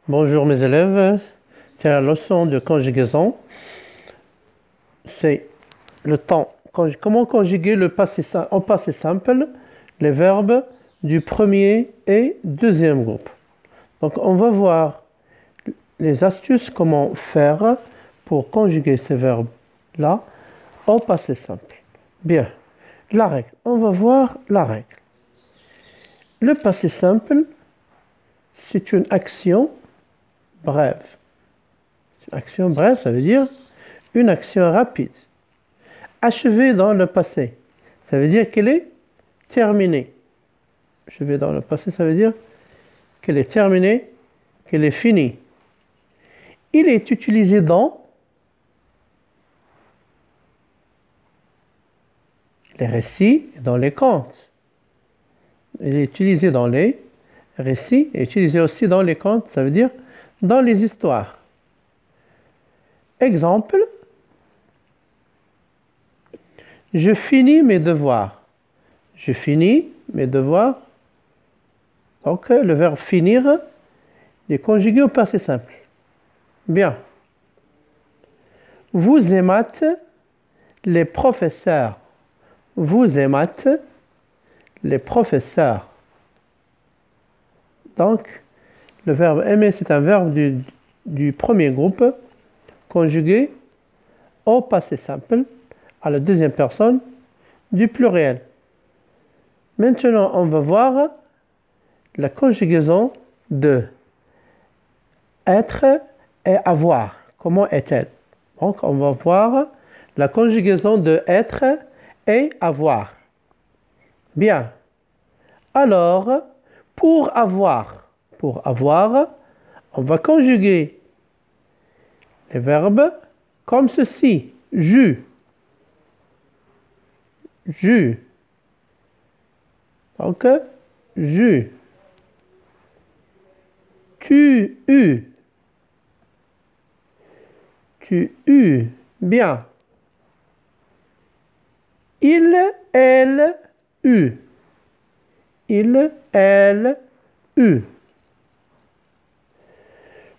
Bonjour mes élèves, c'est la leçon de conjugaison. C'est le temps. Comment conjuguer le passé en passé simple les verbes du premier et deuxième groupe. Donc on va voir les astuces, comment faire pour conjuguer ces verbes-là au passé simple. Bien, la règle. On va voir la règle. Le passé simple, c'est une action brève. Une action brève, ça veut dire une action rapide. Achevée dans le passé, ça veut dire qu'elle est terminée. Achevée dans le passé, ça veut dire qu'elle est terminée, qu'elle est finie. Il est utilisé dans les récits et dans les contes. Il est utilisé dans les récits et utilisé aussi dans les contes, ça veut dire dans les histoires. Exemple, je finis mes devoirs. Je finis mes devoirs. Donc, le verbe finir est conjugué au passé simple. Bien. Vous aimâtes les professeurs. Vous aimâtes les professeurs. Donc, le verbe aimer, c'est un verbe du premier groupe conjugué au passé simple à la deuxième personne du pluriel. Maintenant, on va voir la conjugaison de être et avoir. Comment est-elle? Donc, on va voir la conjugaison de être et avoir. Bien. Alors, pour avoir, on va conjuguer les verbes comme ceci. J'eus. J'eus. Donc, j'eus. Tu eus. Tu eus. Bien. Il, elle, eut. Il, elle, eut.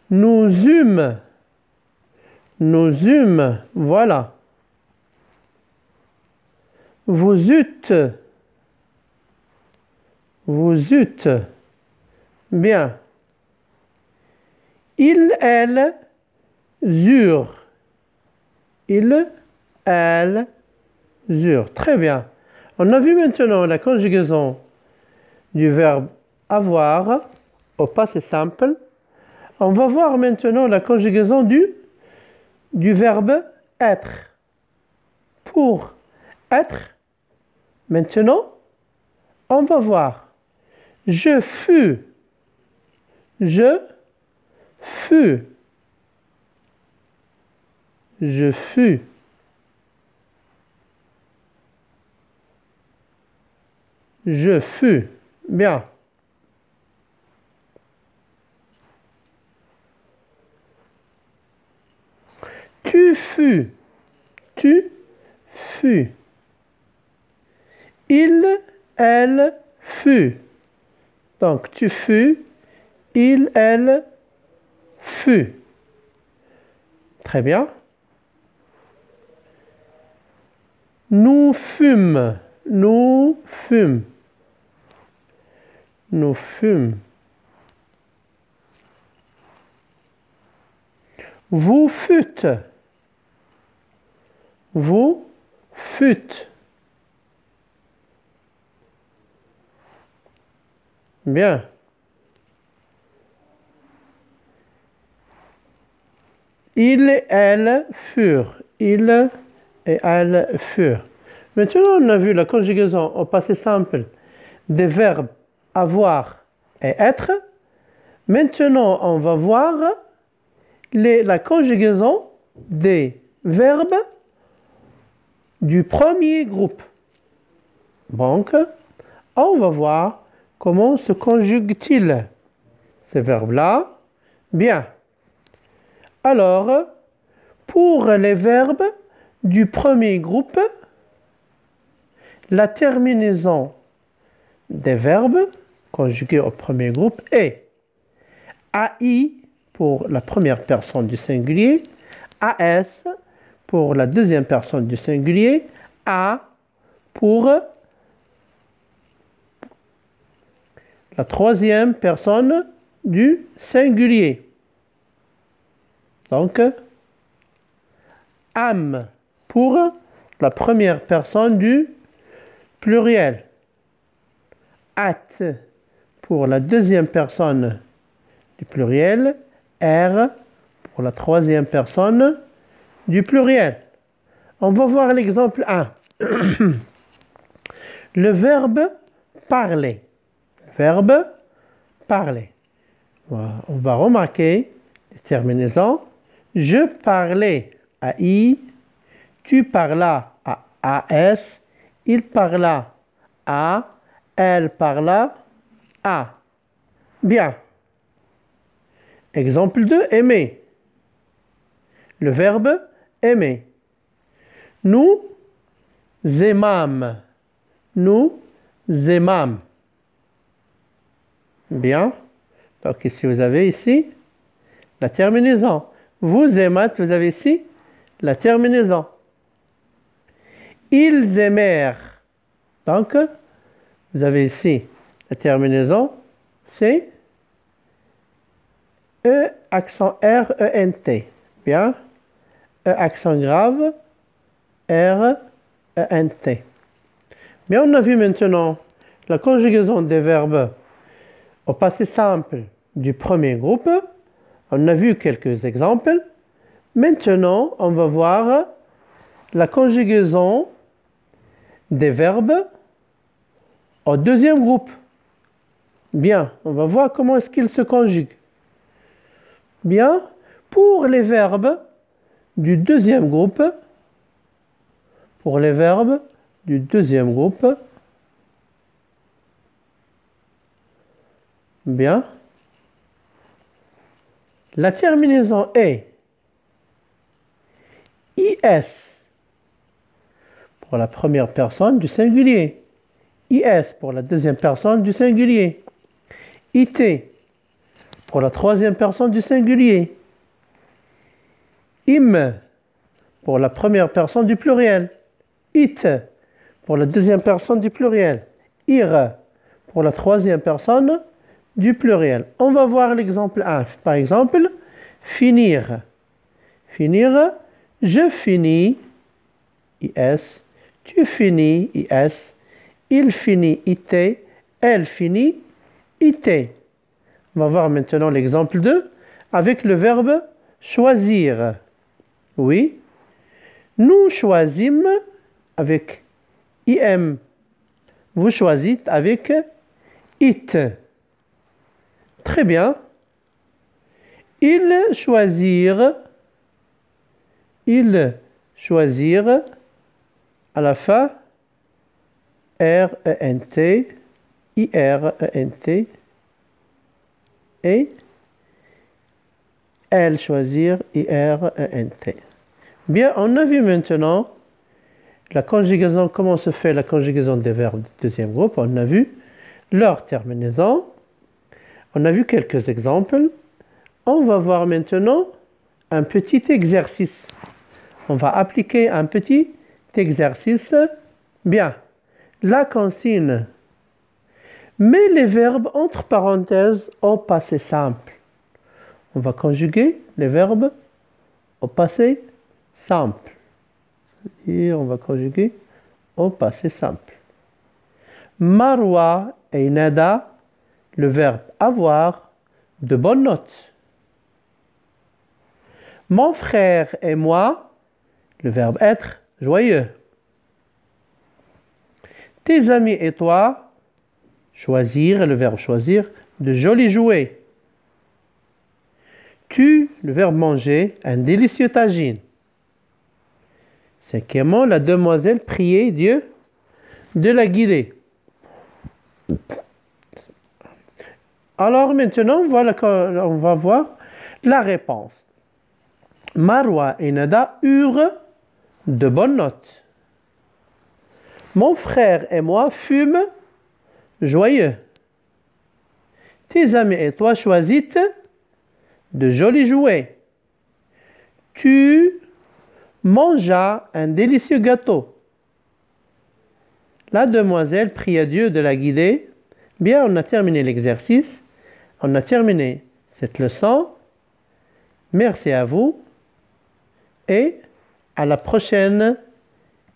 Nous eûmes. Nous eûmes. Voilà. Vous eûtes. Vous eûtes. Bien. Il, elle, eurent. Il, elle, eurent. Très bien. On a vu maintenant la conjugaison du verbe avoir au passé simple. On va voir maintenant la conjugaison du verbe être. Pour être, maintenant, on va voir. Je fus. Je fus. Je fus. Je fus. Bien. Tu fus. Tu fus. Il, elle, fut. Donc, tu fus. Il, elle, fut. Très bien. Nous fûmes. Nous fûmes. Nous fûmes. Vous fûtes. Vous fûtes. Bien. Il et elle furent. Il et elle furent. Maintenant, on a vu la conjugaison au passé simple des verbes avoir et être. Maintenant, on va voir la conjugaison des verbes du premier groupe. Donc, on va voir comment se conjuguent-ils ces verbes-là. Bien. Alors, pour les verbes du premier groupe, la terminaison des verbes conjugués au premier groupe est AI pour la première personne du singulier, AS pour la deuxième personne du singulier, A pour la troisième personne du singulier. Donc, am pour la première personne du pluriel. At pour la deuxième personne du pluriel. R pour la troisième personne du pluriel. On va voir l'exemple 1. Le verbe parler. Verbe parler. Voilà. On va remarquer les terminaisons. Je parlais à I, tu parlas à AS, il parla à, elle parla à. Bien. Exemple 2, aimer. Le verbe aimer. Nous aimâmes. Nous aimâmes. Bien. Donc ici, vous avez ici la terminaison. Vous aimâtes, vous avez ici la terminaison. Ils aimèrent. Donc, vous avez ici la terminaison. C'est E accent R, E, N, T. Bien. E accent grave, R, E, N, T. Bien, on a vu maintenant la conjugaison des verbes au passé simple du premier groupe. On a vu quelques exemples. Maintenant, on va voir la conjugaison des verbes au deuxième groupe. Bien, on va voir comment est-ce qu'ils se conjuguent. Bien, pour les verbes du deuxième groupe, bien, la terminaison est IS pour la première personne du singulier, IS pour la deuxième personne du singulier, IT pour la troisième personne du singulier, IM pour la première personne du pluriel, IT pour la deuxième personne du pluriel, IR pour la troisième personne du pluriel. On va voir l'exemple 1. Par exemple, finir. Finir, je finis, IS, tu finis, IS, il finit, IT, elle finit, IT. On va voir maintenant l'exemple 2 avec le verbe choisir. Oui, nous choisîmes avec IM. Vous choisissez avec IT. Très bien. Ils choisirent à la fin R-E-N-T, I-R-E-N-T et elles choisirent I-R-E-N-T. Bien, on a vu maintenant la conjugaison, comment se fait la conjugaison des verbes du deuxième groupe. On a vu leur terminaison. On a vu quelques exemples. On va voir maintenant un petit exercice. On va appliquer un petit exercice. Bien. La consigne. Mets les verbes entre parenthèses au passé simple. On va conjuguer les verbes au passé simple. C'est-à-dire, on va conjuguer au passé simple. Marwa et Nada, le verbe avoir, de bonnes notes. Mon frère et moi, le verbe être, joyeux. Tes amis et toi, choisir, le verbe choisir, de jolis jouets. Tu, le verbe manger, un délicieux tagine. Cinquièmement, la demoiselle priait Dieu de la guider. Alors maintenant, voilà, on va voir la réponse. Marwa et Nada eurent de bonnes notes. Mon frère et moi fûmes joyeux. Tes amis et toi choisissent de jolis jouets. Tu mangeas un délicieux gâteau. La demoiselle pria Dieu de la guider. Bien, on a terminé l'exercice. On a terminé cette leçon. Merci à vous et à la prochaine